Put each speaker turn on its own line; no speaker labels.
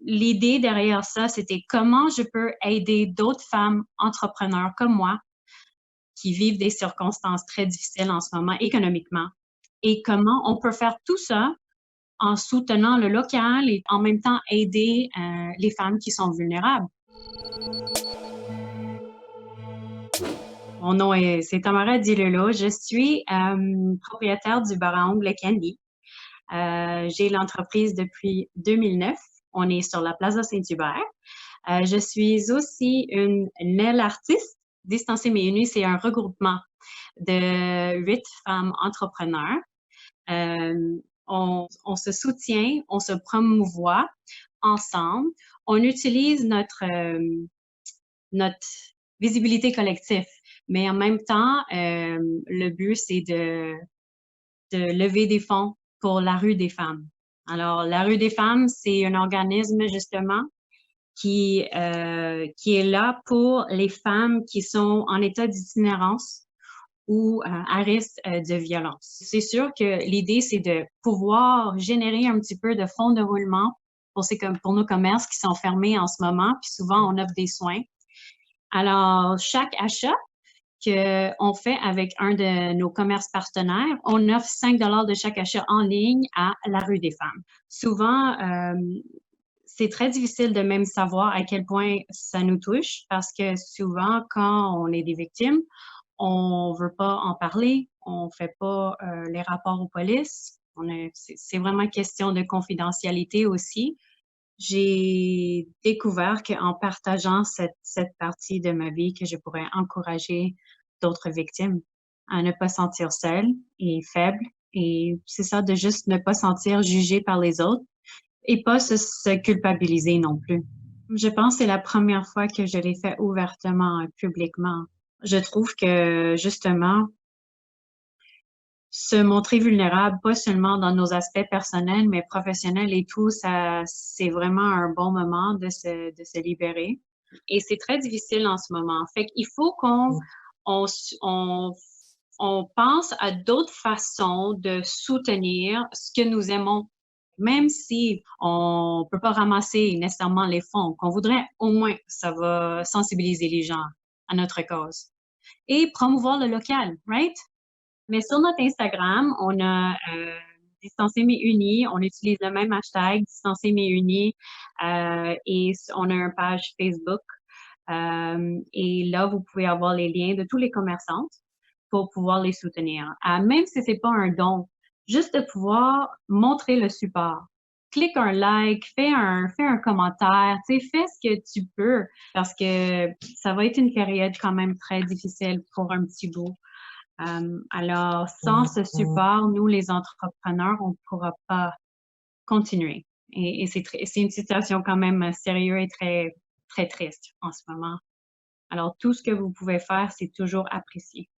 l'idée derrière ça, c'était comment je peux aider d'autres femmes entrepreneurs comme moi qui vivent des circonstances très difficiles en ce moment économiquement et comment on peut faire tout ça en soutenant le local et en même temps aider les femmes qui sont vulnérables. Mon nom c'est Tamara Dilelo. Je suis propriétaire du bar à ongles Candy. J'ai l'entreprise depuis 2009. On est sur la Plaza Saint-Hubert. Je suis aussi une nail artiste. Distancée mais unie, c'est un regroupement de 8 femmes entrepreneurs. On se soutient, on se promouvoit ensemble. On utilise notre visibilité collective, mais en même temps, le but, c'est de lever des fonds pour la Rue des femmes. Alors, la Rue des femmes, c'est un organisme justement qui est là pour les femmes qui sont en état d'itinérance ou à risque de violence. C'est sûr que l'idée, c'est de pouvoir générer un petit peu de fonds de roulement pour nos commerces qui sont fermés en ce moment, puis souvent, on offre des soins. Alors, chaque achat qu'on fait avec un de nos commerces partenaires, on offre 5 de chaque achat en ligne à la Rue des femmes. Souvent, c'est très difficile de même savoir à quel point ça nous touche parce que souvent, quand on est des victimes, on veut pas en parler, on fait pas les rapports aux polices. C'est vraiment question de confidentialité aussi. J'ai découvert qu'en partageant cette partie de ma vie, que je pourrais encourager d'autres victimes à ne pas se sentir seules et faibles. Et c'est ça, de juste ne pas sentir jugée par les autres et pas se culpabiliser non plus. Je pense que c'est la première fois que je l'ai fait ouvertement, publiquement. Je trouve que justement, se montrer vulnérable, pas seulement dans nos aspects personnels, mais professionnels et tout, ça, c'est vraiment un bon moment de se libérer. Et c'est très difficile en ce moment. Fait qu'il faut on, on, on pense à d'autres façons de soutenir ce que nous aimons. Même si on peut pas ramasser nécessairement les fonds qu'on voudrait, au moins, ça va sensibiliser les gens à notre cause. Et promouvoir le local, right? Mais sur notre Instagram, on a Distancés mais unis. On utilise le même hashtag, Distancés mais unis. Et on a une page Facebook. Et là, vous pouvez avoir les liens de tous les commerçantes pour pouvoir les soutenir. Même si c'est pas un don, juste de pouvoir montrer le support. Clique un like, fais un commentaire, tu sais, fais ce que tu peux parce que ça va être une période quand même très difficile pour un petit bout. Alors, sans ce support, nous, les entrepreneurs, on ne pourra pas continuer. Et c'est une situation quand même sérieuse et très, très triste en ce moment. Alors, tout ce que vous pouvez faire, c'est toujours apprécié.